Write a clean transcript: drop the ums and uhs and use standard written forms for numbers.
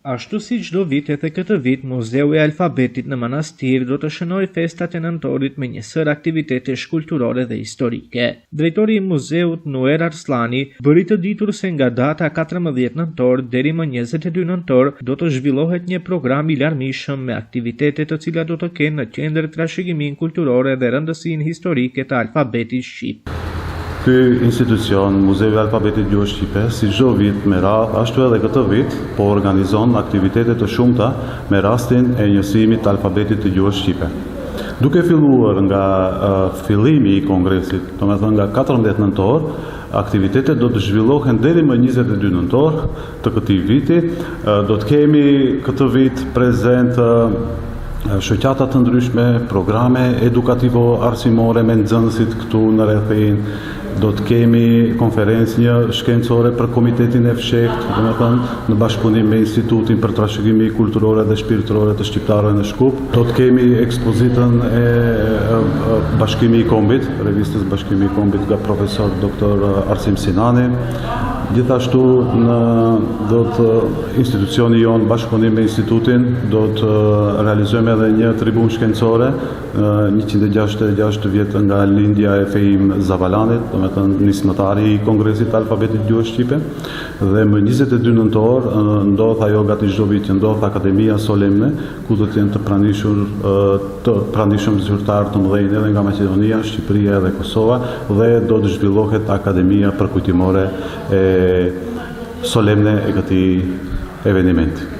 Ashtu si çdo vit edhe këtë vit, Muzeu i Alfabetit në Manastir do të shënojë festat e nëntorit me një sër aktivitetesh kulturore dhe historike. Drejtori i muzeut Nuer Arslani bëri të ditur se nga data 14 nëntor deri më 22 nëntor do të zhvillohet një program i larmishëm me aktivitete të cilat do të kenë në qendër trashëgiminë kulturore dhe rëndësinë historike të alfabetit shqip. Ky institucion, Muzeu i Alfabetit Gjuhës Shqipe, si çdo vit me radhë, ashtu edhe këtë vit, po organizon aktivitete të shumta me rastin e njësimit të alfabetit të Gjuhës Shqipe. Duke filluar nga fillimi i kongresit, domethënë nga 14 nëntor, aktivitetet do të zhvillohen deri më 22 nëntor të këtij viti. Do të kemi këtë vit prezent shoqata të ndryshme, programe edukativo-arsimore me nxënësit këtu në rrethin. Do të kemi konferencë një shkencore për Komitetin e Fshehtë, domethënë në bashkëpunim me Institutin për Trashëgimi Kulturore dhe Shpirtërore të Shqiptarëve në Shkup. Do të kemi ekspozitën e Bashkimi i Kombit, revistës Bashkimi i Kombit nga profesor Dr. Arsim Sinani. Gjithashtu institucioni jon bashkëpunim me institutin do të realizojmë edhe një tribunë shkencore 166 vjet nga lindja e Feim Zavalanit, domethënë nismëtari i Kongresit të Alfabetit Gjuhës Shqipe, dhe më 22 nëntor ndodh ajo gati çdo vit që ndodh Akademia Solemne, ku do të jenë të pranishëm zyrtar të mëdhenj edhe nga Maqedonia, Shqipëria dhe Kosova, dhe do të zhvillohet akademia përkujtimore solemne e këtij evenimenti.